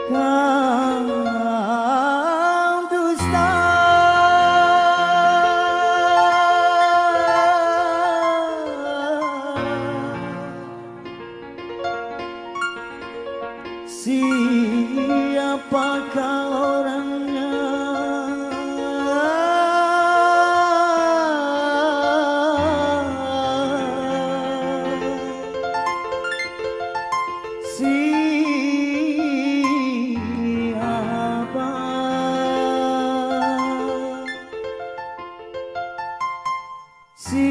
Kau dusta, siapakah orangnya? Siapa? Siapa?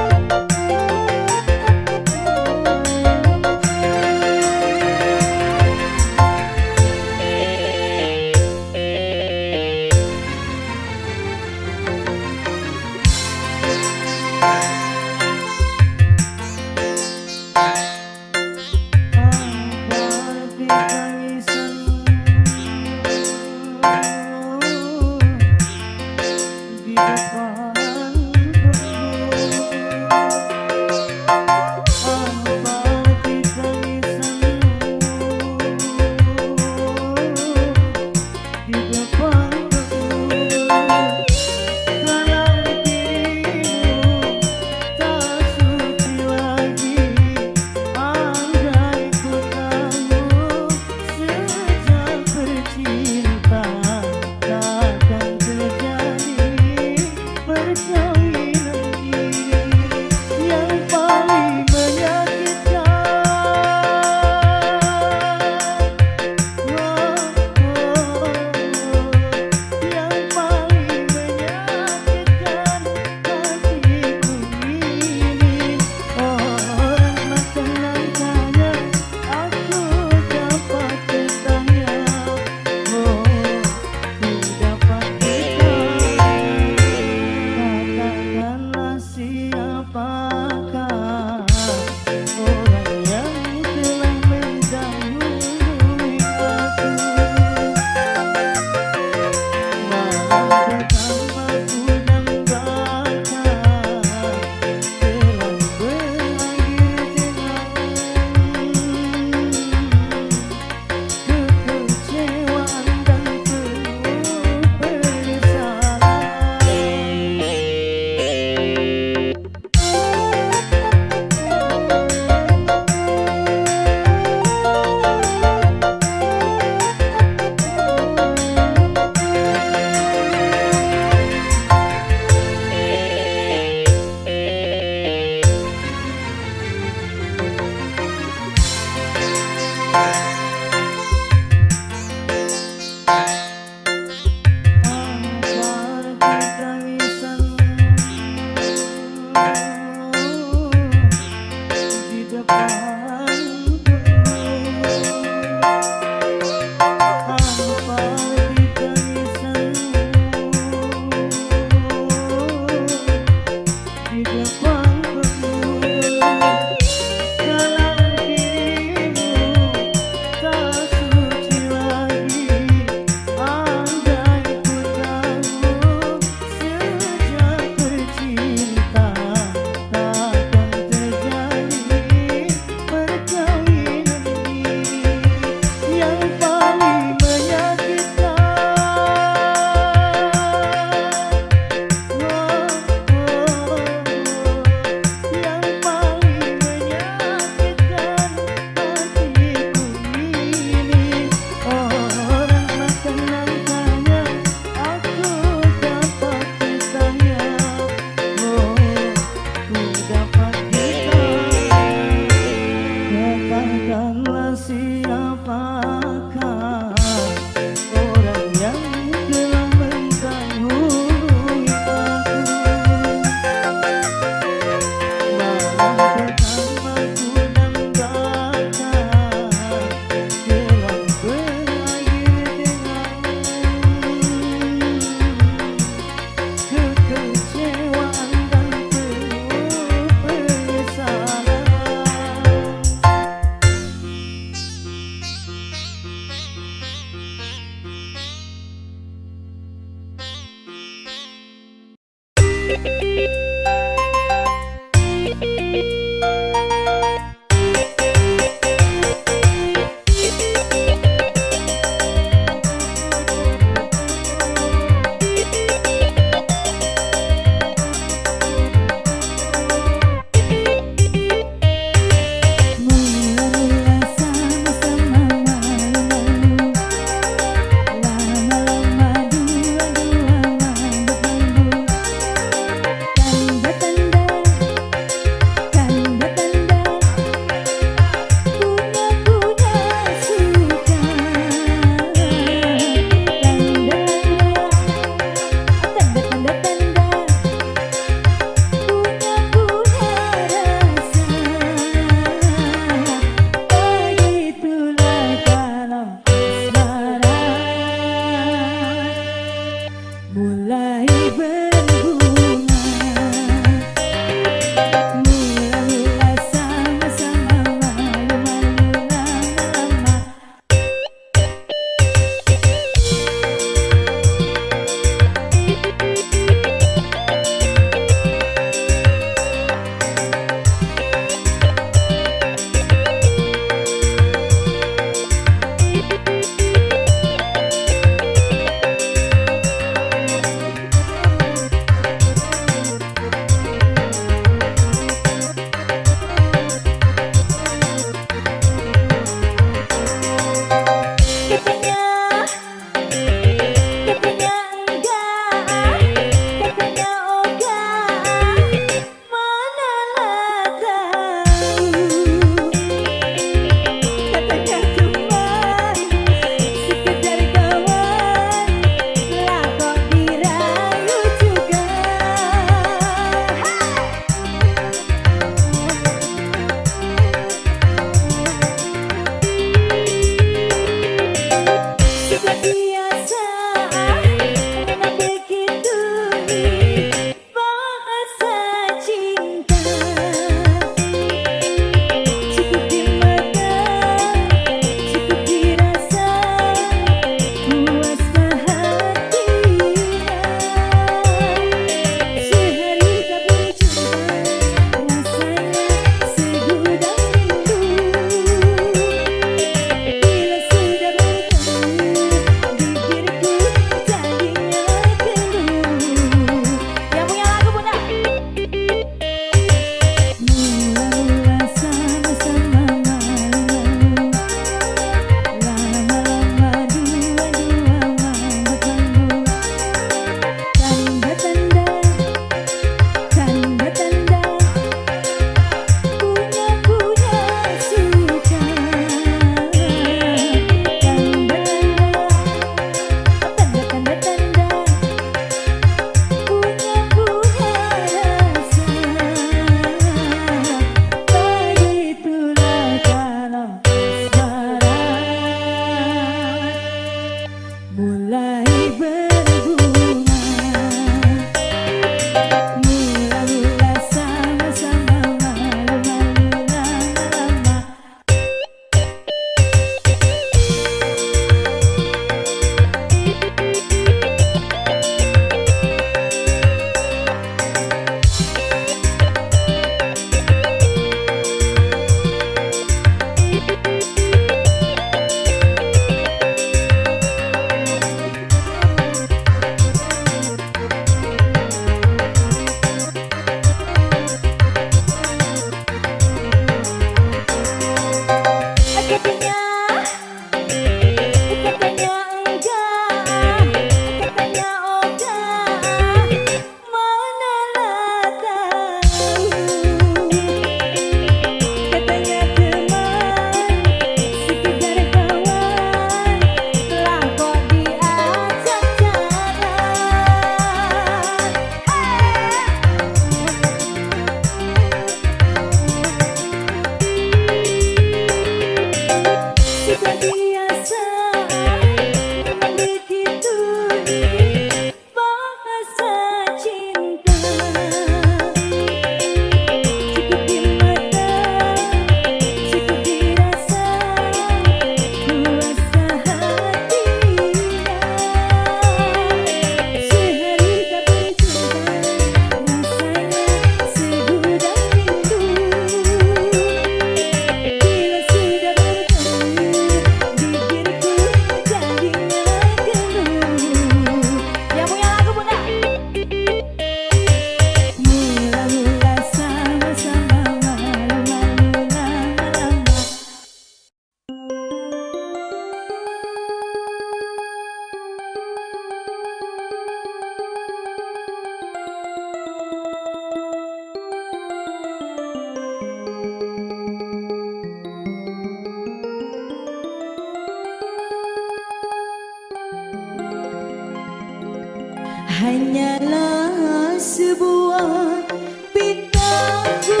Hanyalah sebuah pintaku,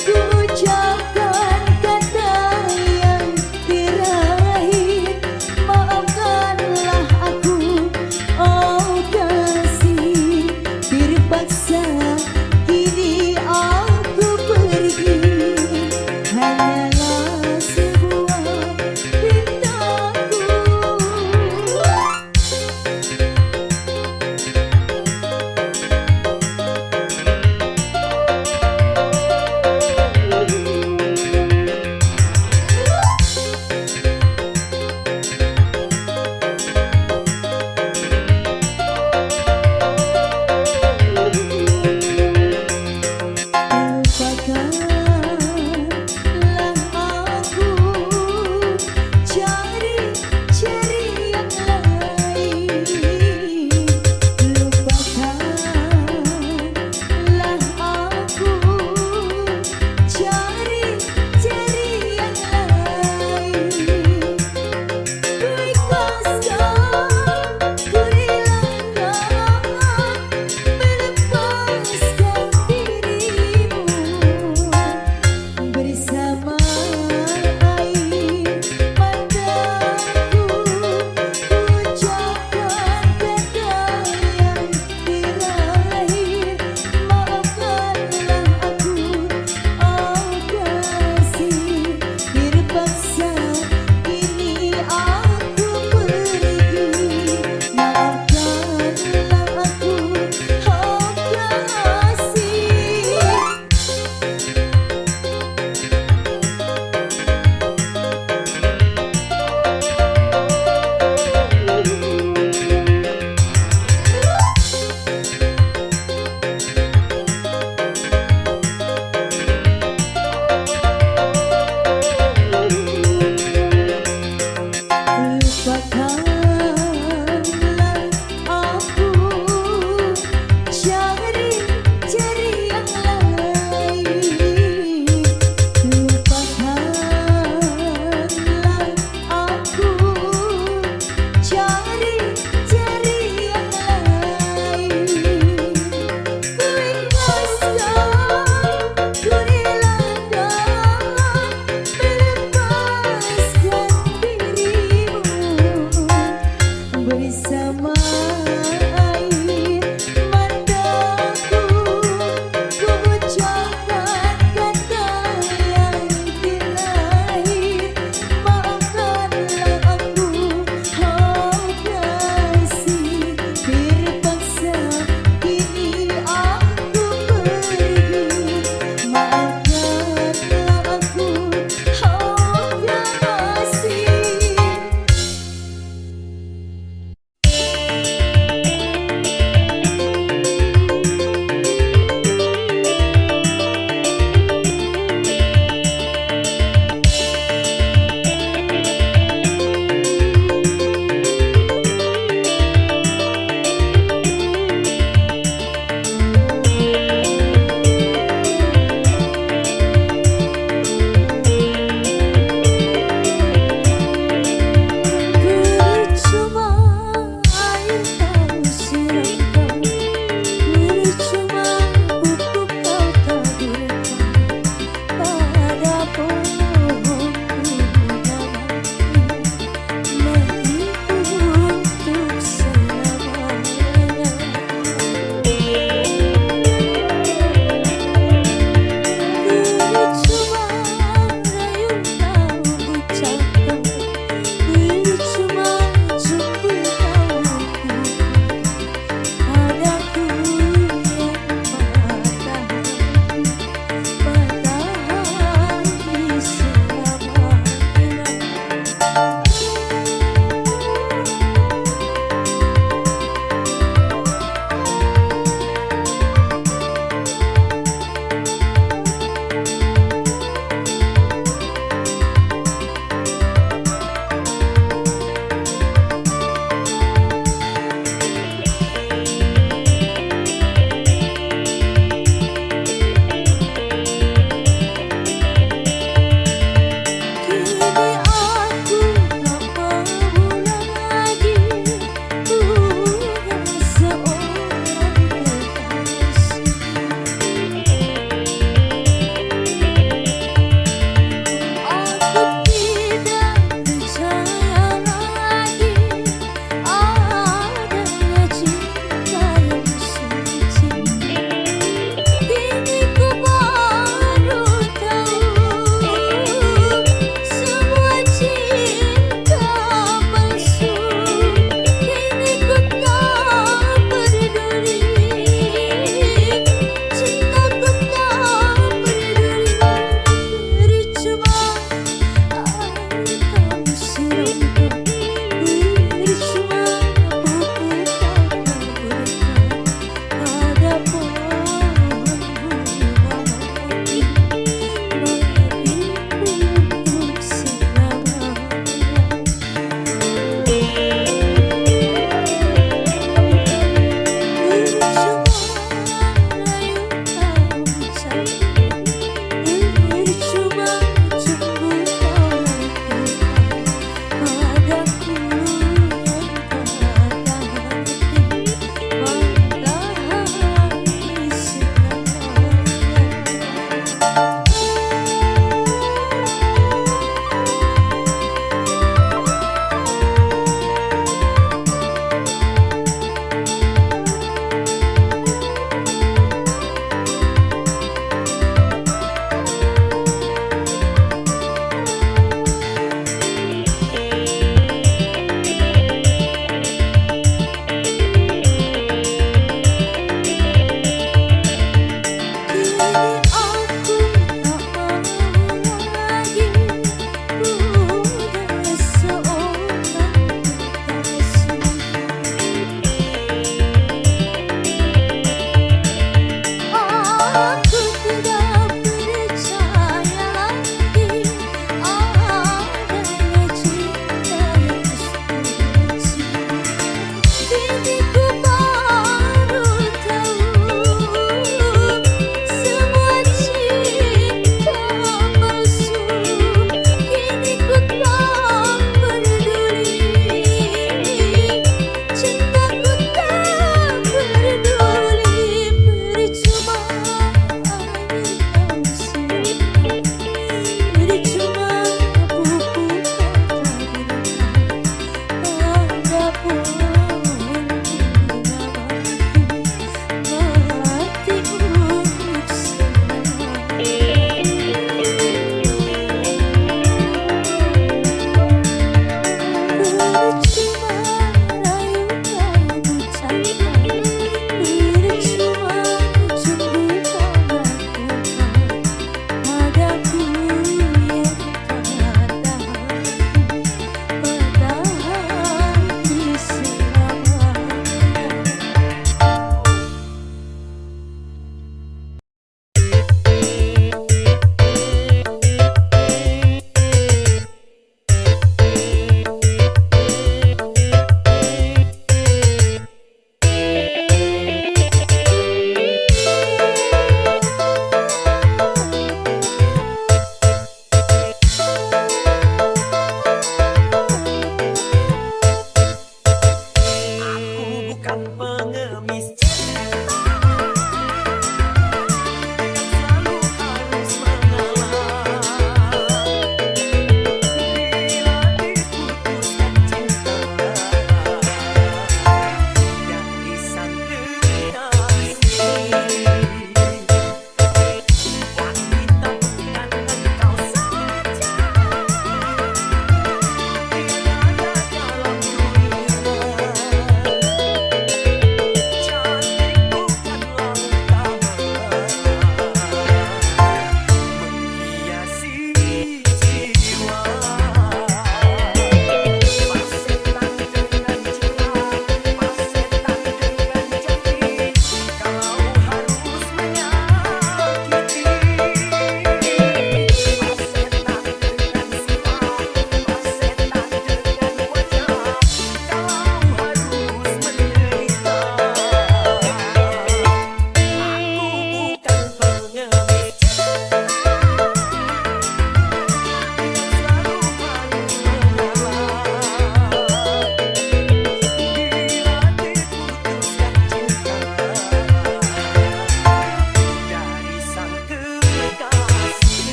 ku ucapkan kata yang terakhir. Maafkanlah aku, oh kasih, terpaksa kini aku pergi. Hanyalah sebuah pintaku.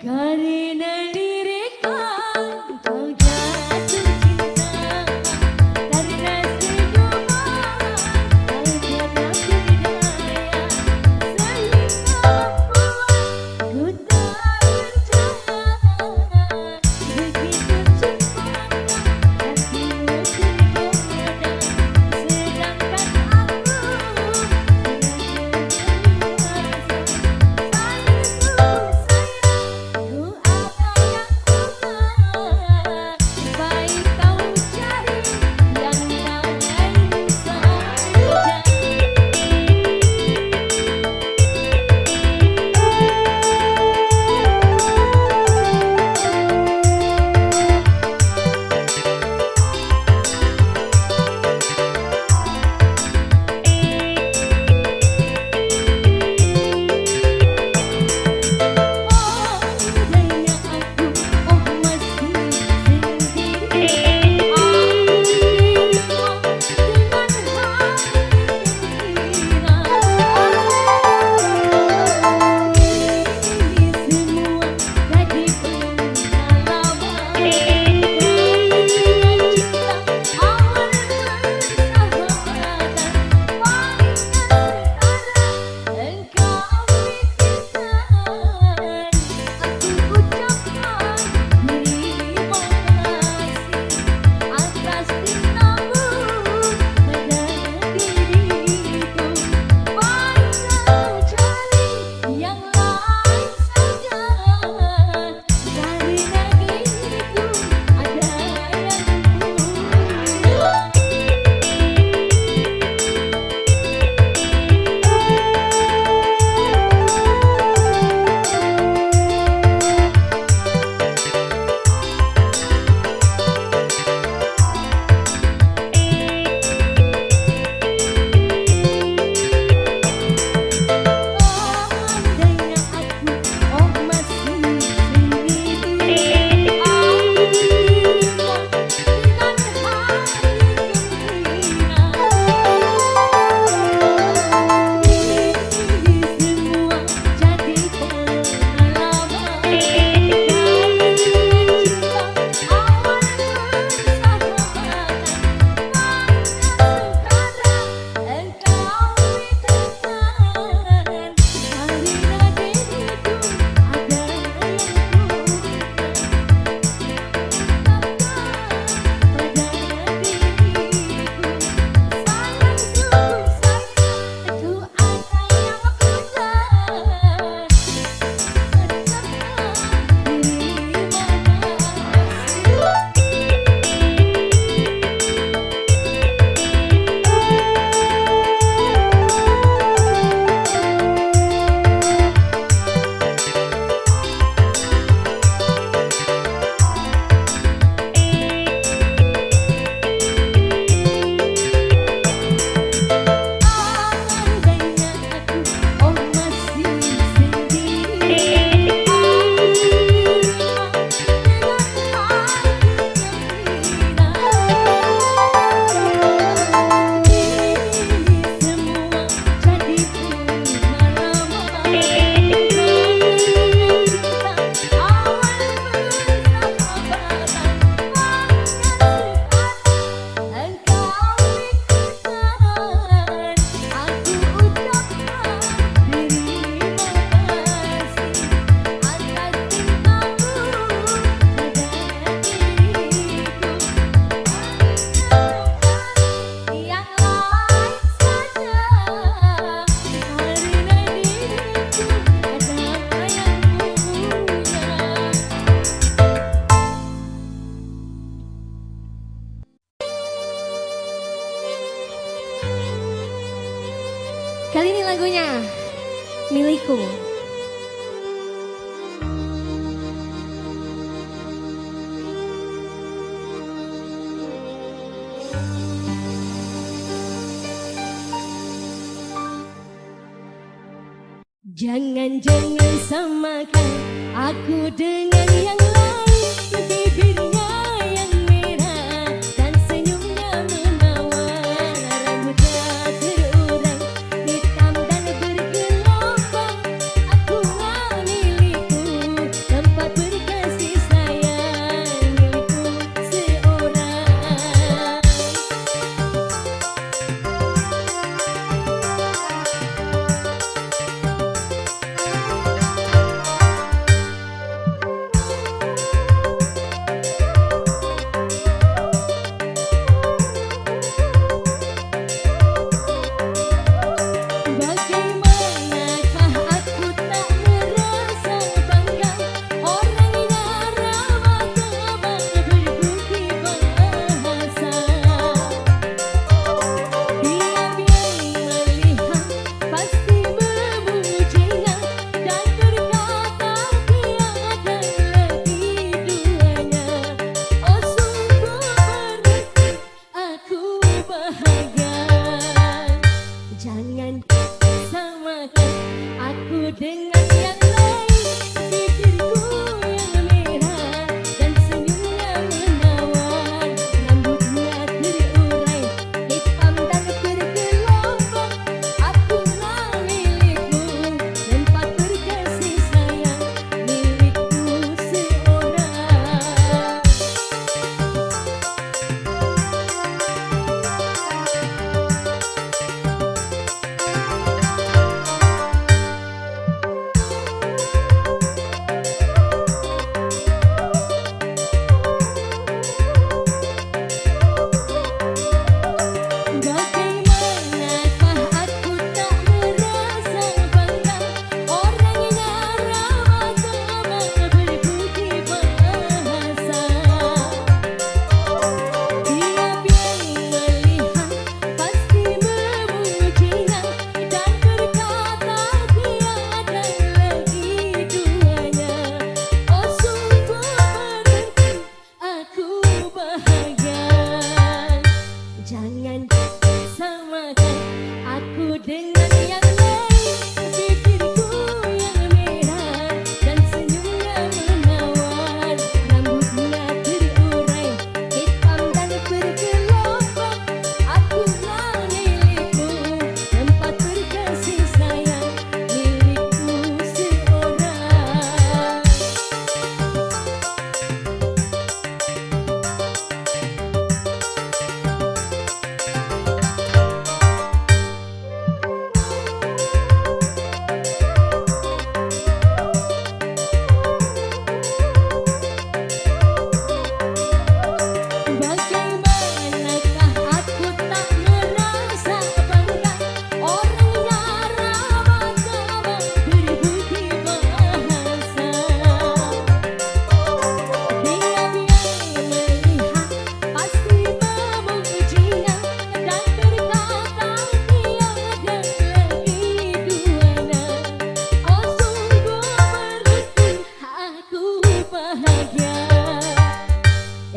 Karena diriku kau jatuh cinta, karena senyuman kau tiada berdaya, sehingga membuat ku tak percaya begitu cepat hatimu tergoda, sedangkan aku baik kau cari yang lain saja. Andainya aku masih sendiri, aku dengan hati gembira. Ini semua jadi Kali ini lagunya Milikku. Jangan-jangan samakan aku dengan yang lain, bibirnya yang merah dan senyumnya menawan, rambutnya terurai hitam dan bergelombang. Aku milikku tanpa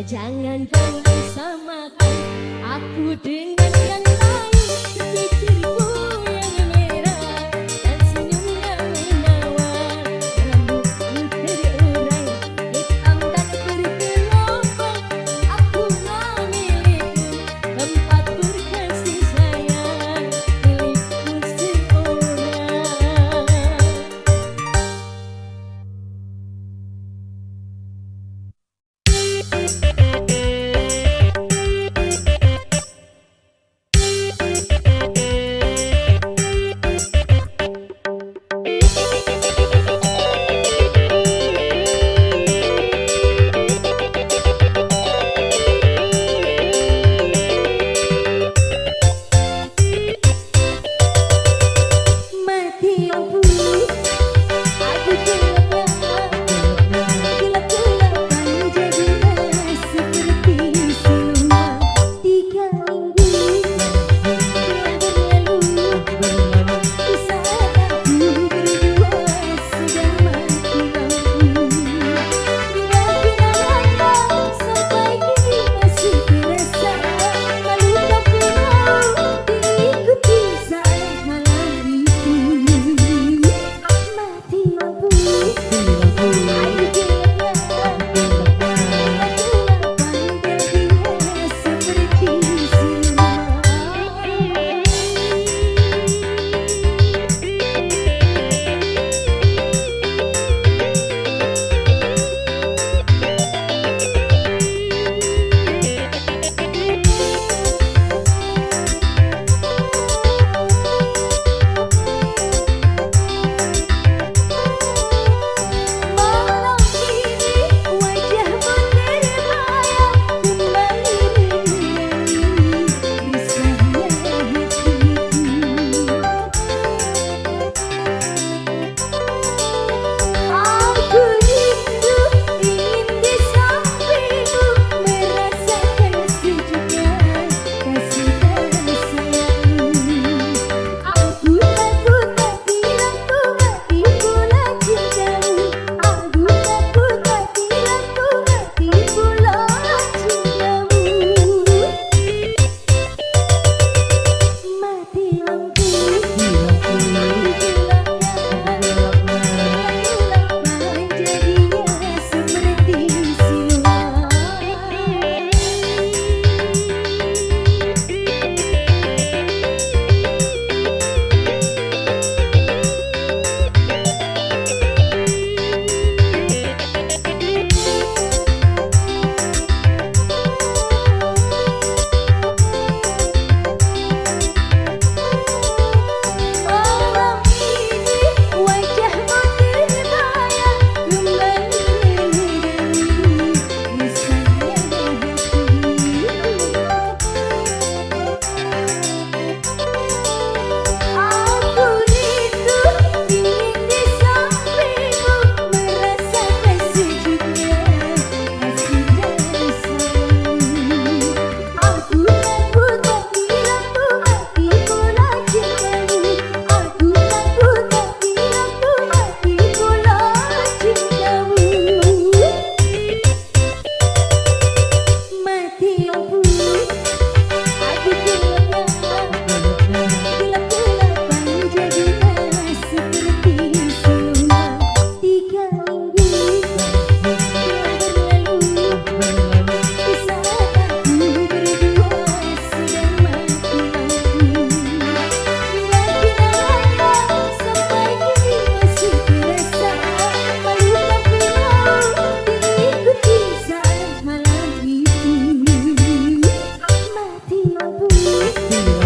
Jangan samakan aku dengan yang lain. Bibirku yang merah dan senyumnya menawar, rambutku terurai hitam dan bergelombang. Aku milikmu, tempat berkasih sayang, milikku seorang. Mati lampu, aku gelap-gelapan jadilah seperti siluman. 3 minggu telah berlalu, di saat aku berdua sedang mati lampu. Kira-kira sampai kini masih terasa lalu tak pernah diikuti saat malam itu. Mati lampu, ayo gelap-gelapan jadilah seperti siluman. Malam ini wajahmu terbayang kembali mengulangi risaunya hatiku. Aku rindu ingin di sampingmu, merasakan sejuknya kasih dan sayangmu. Aku takut tapi lampu mati pula cintamu. Aku takut tapi lampu mati pula cintamu. Mati lampu, aku gelap-gelapan jadinya seperti siluman. Malam ini wajahmu terbayang kembali mengulangi risaunya hatiku. Aku rindu ingin di sampingmu, merasakan sejuknya kasih dan sayangmu. Aku takut tapi lampu mati pula cintamu. Aku takut tapi lampu mati pula cintamu. Mati lampu, aku gelap-gelapan jadilah seperti siluman. 3 minggu telah berlalu, di saat aku berdua sedang mati lampu. Kira-kira sampai kini masih terasa lalu tak pernah diikuti saat malam itu. Mati lampu, ayo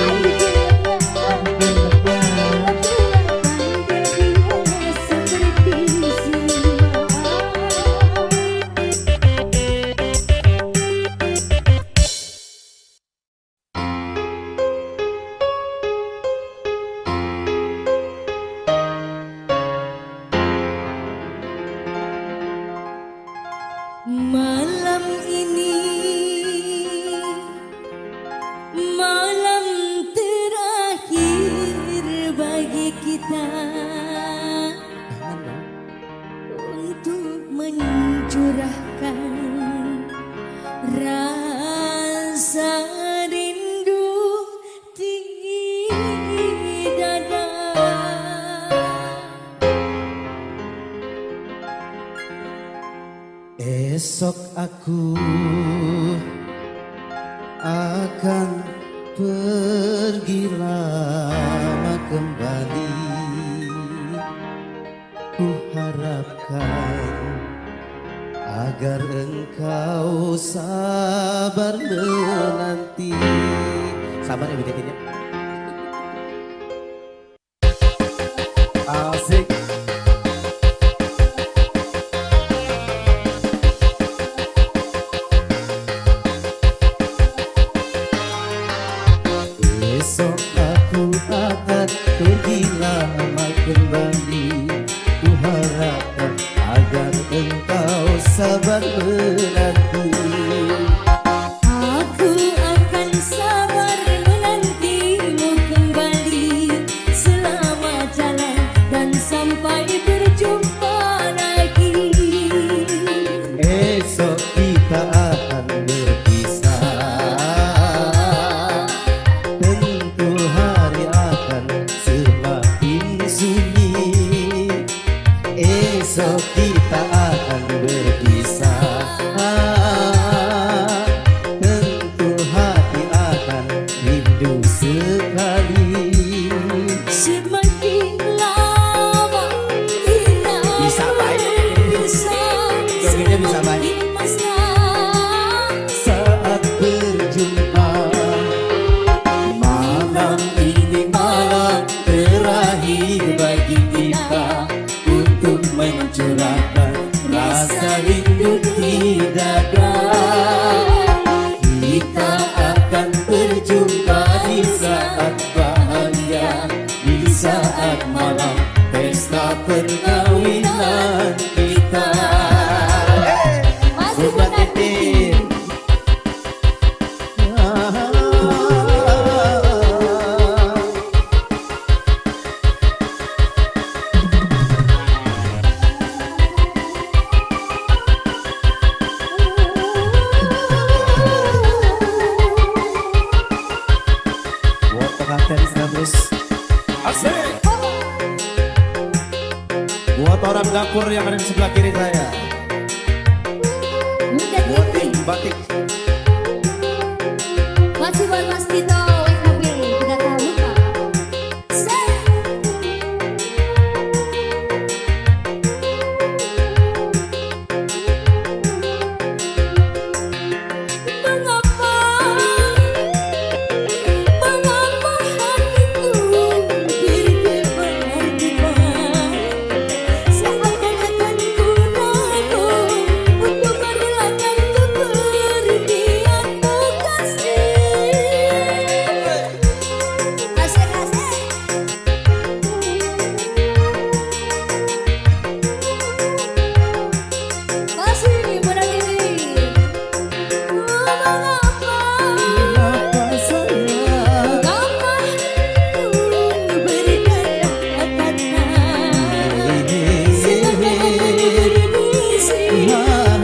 gelap-gelapan jadilah seperti siluman. Malam ini malam terakhir bagi kita untuk mencurahkan Rasa rindu di dada. Esok aku akan pergi lama kembali. Ku harapkan agar engkau sabar menanti. Sabar ya Bu Titin ya. Asik. Esok aku akan pergi lama kembali. Ku harapkan agar engkau sabar menanti. Aku akan sabar menantimu kembali selama jalan dan sampai berjumpa lagi. Esok kita akan berpisah. Tentu hari akan semakin sunyi. Esok kita akan berpisah. Tentu hati akan rindu sekali. Semakin lama kita Bisa, baik. berpisah, Jogetnya bisa, baik. semakin mesra. Saat berjumpa, malam ini malam terakhir bagi kita untuk mencurahkan rasa rindu di dada. Kita akan berjumpa di saat bahagia, di saat malam pesta perkawinan kita. Masih Buat menanti. Titin. Buat pengantin terus. Asik. Buat orang dapur yang ada di sebelah kiri saya. Udah Buat tinggi. tim batik. Masih buat Mas Tito, wes mobil, tidak tahu lupa. Mengapa hatiku berdebar-debar seakan-akan ku ragu untuk merelakan kepergianmu kasih. Asik-asik. Masih menanti. Mengapa Kenapa saya Mengapa hatiku berkata-kata Seakan berbisik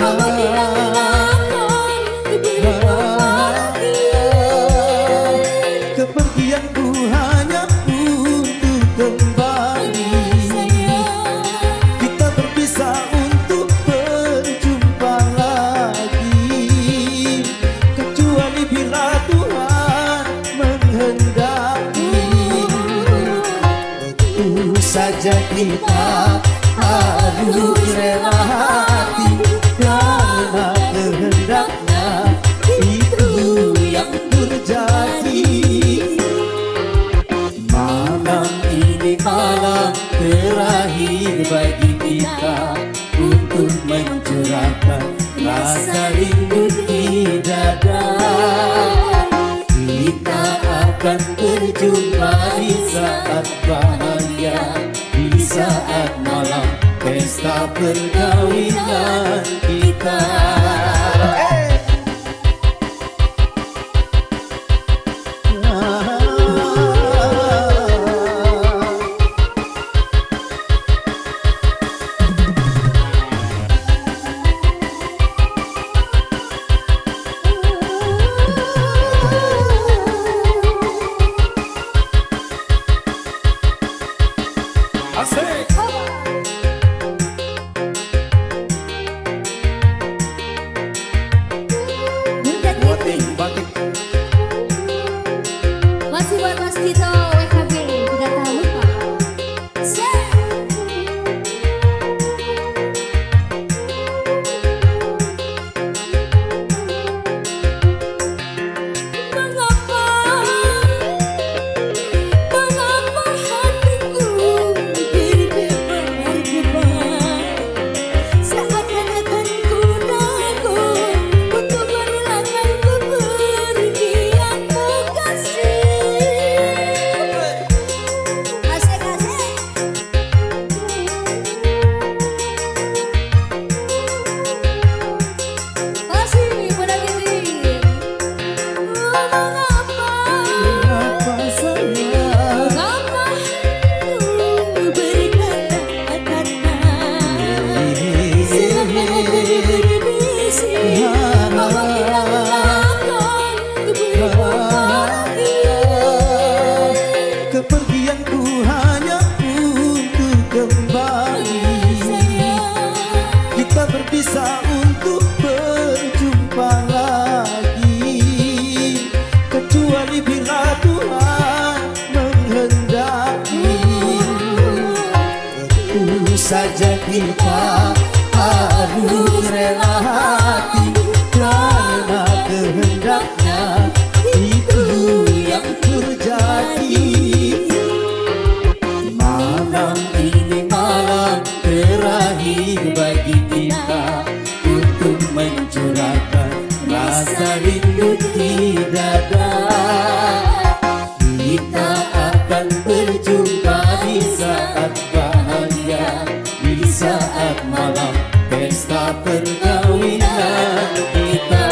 apabila akan berpaling. kepergianku hanya untuk kembali. Kita berpisah untuk berjumpa lagi, kecuali bila Tuhan menghendaki. Tentu saja kita harus rela hati karena kehendaknya itu yang terjadi. Malam ini malam terakhir bagi kita untuk mencurahkan rasa rindu di dada. Kita akan berjumpa di saat bahagia, di saat malam pesta perkawinan kita. saja kita harus rela hati karena kehendaknya itu yang terjadi. Malam ini malam terakhir bagi kita untuk mencurahkan rasa rindu di dada. Kita akan berjumpa di saat bahagia, di saat malam pesta perkawinan kita.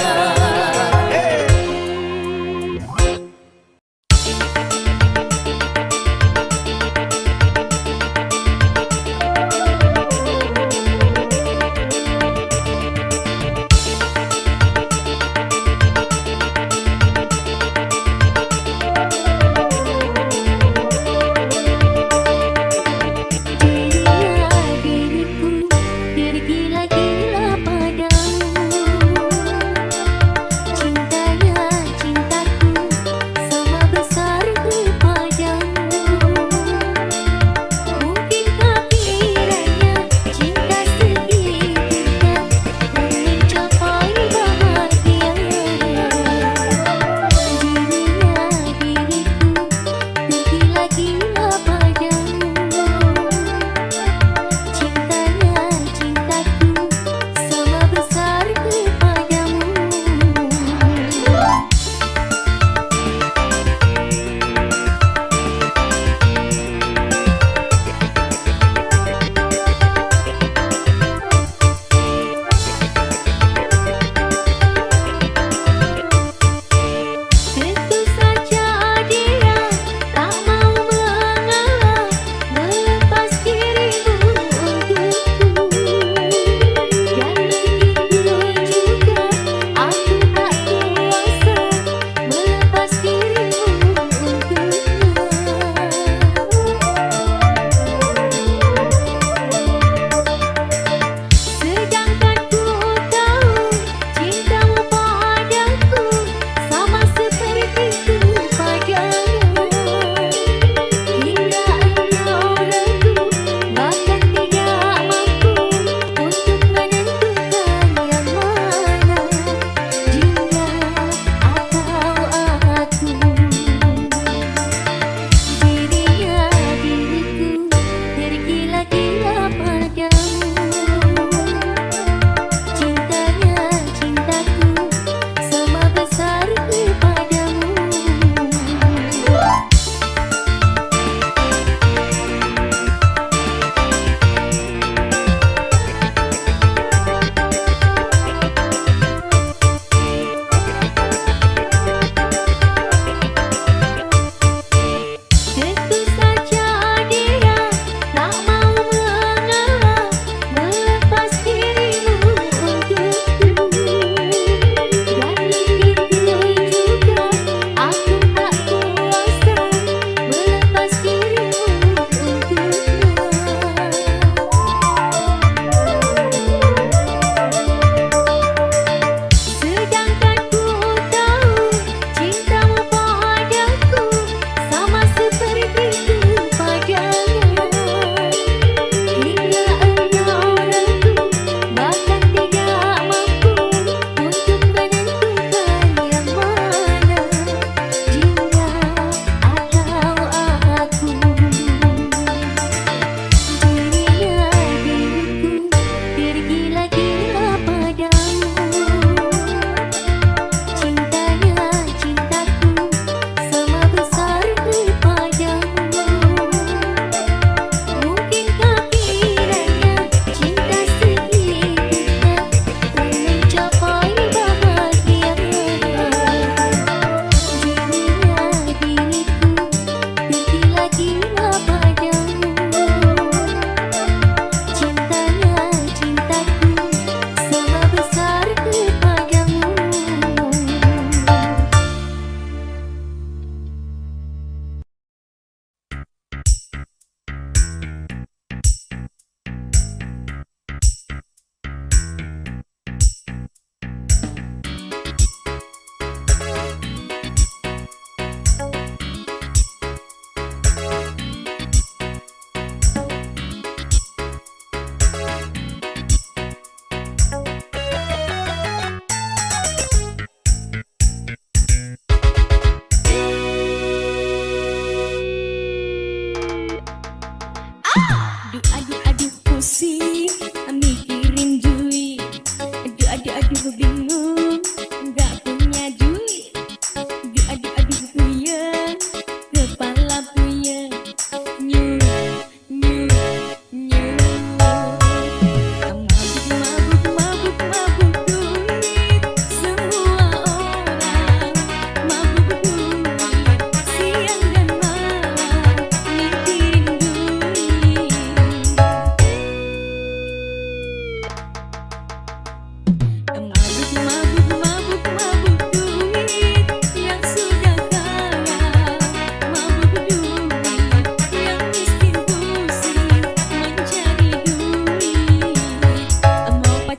Diriku tergila-gila pada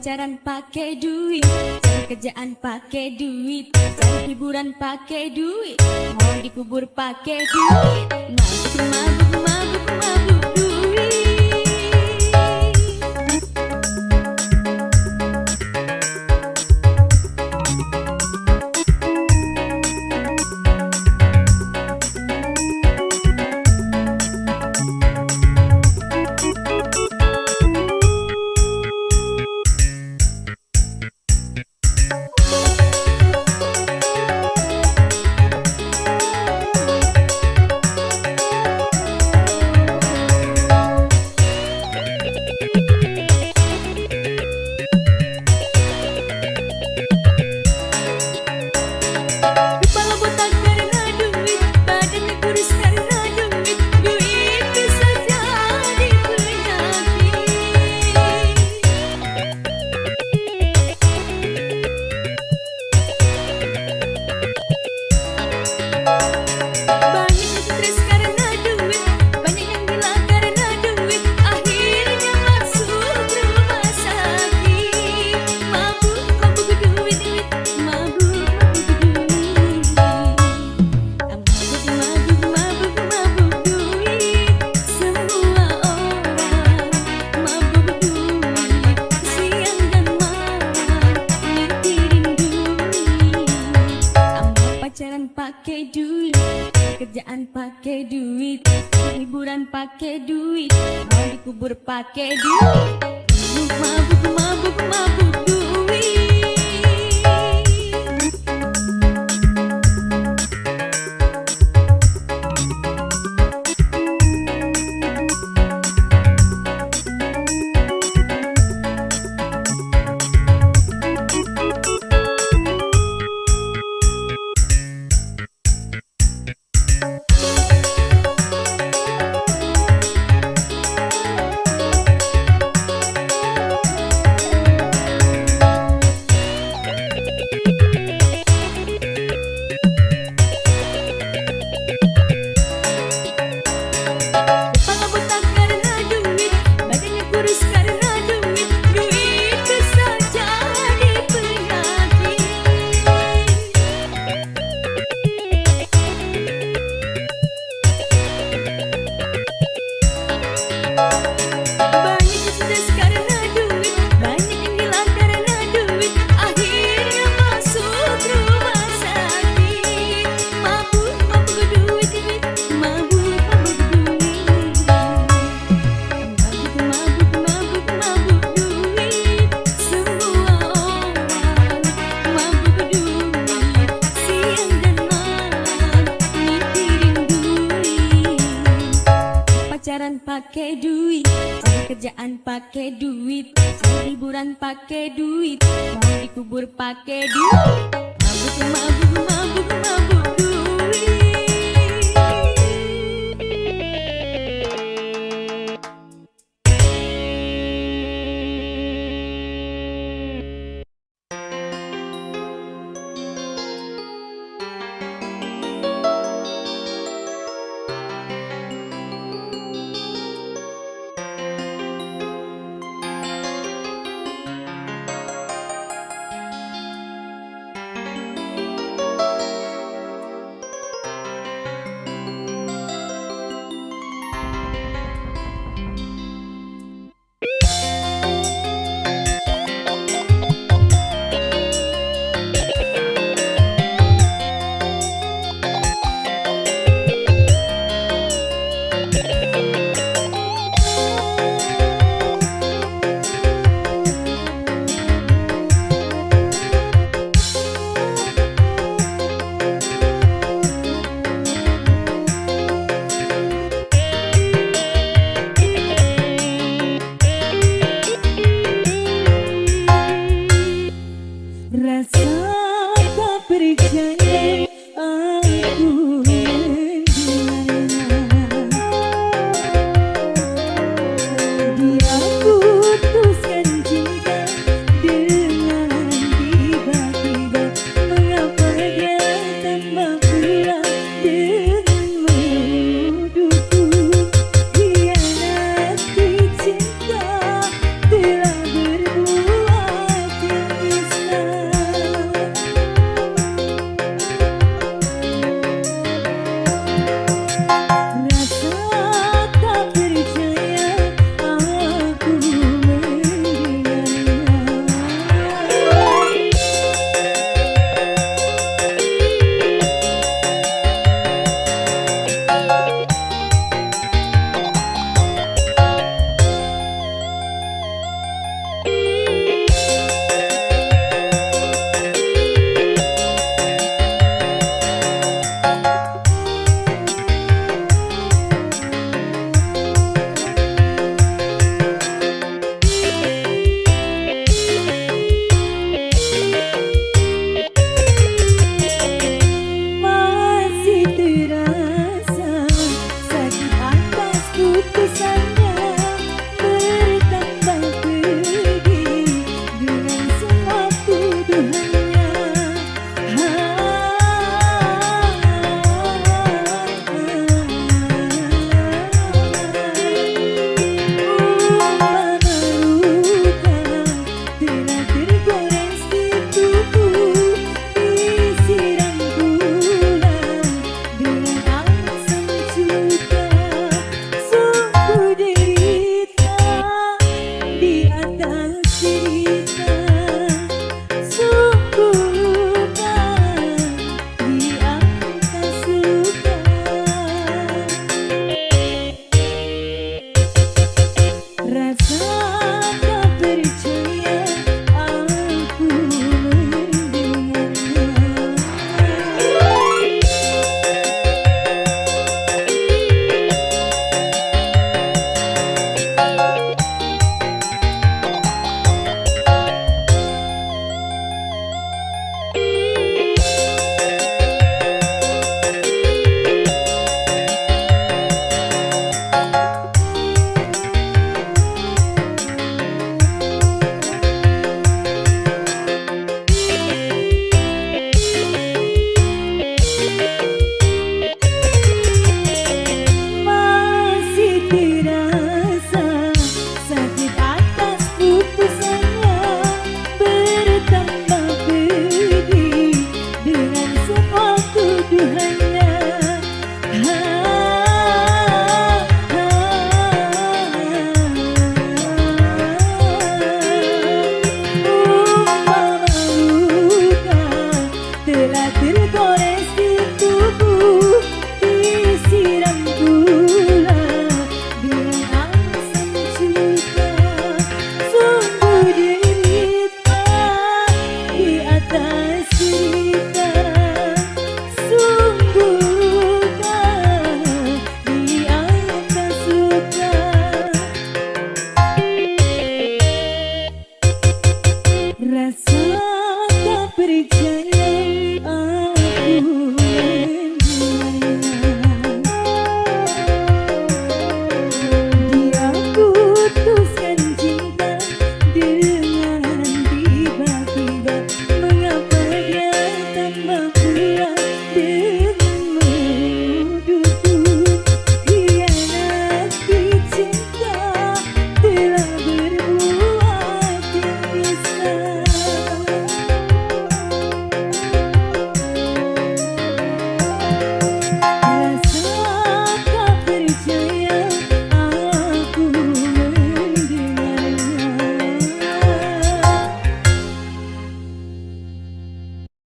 pacaran pakai duit, cari kerjaan pakai duit, cari hiburan pakai duit, mau dikubur pakai duit, mabuk mabuk mabuk mabuk duit. Kepala botak karena duit, badannya kurus karena duit, duit bisa jadi penyakit. Banyak yang stres karena duit, banyak yang gila karena duit, akhirnya masuk rumah sakit. Mabuk mabuk duit, mabuk mabuk duit. Mabuk mabuk mabuk mabuk duit. Semua orang mabuk duit, siang dan malam mikirin duit. Tambah pacaran pakai duit, kerjaan pakai duit, hiburan pakai duit, mau dikubur pakai duit. Mabuk mabuk mabuk duit. Kepala botak karena duit, badannya kurus karena duit, duit bisa jadi penyakit. Banyak yang stres karena duit, banyak yang gila karena duit, akhirnya masuk rumah sakit. Mabuk mabuk duit, mabuk mabuk duit. Mabuk mabuk mabuk mabuk duit. Semua orang mabuk duit, siang dan malam mikirin duit. Pacaran pakai duit, cari kerjaan pakai duit, cari hiburan pakai duit, mau dikubur pakai duit. Mabuk mabuk mabuk mabuk duit. rasa tak percaya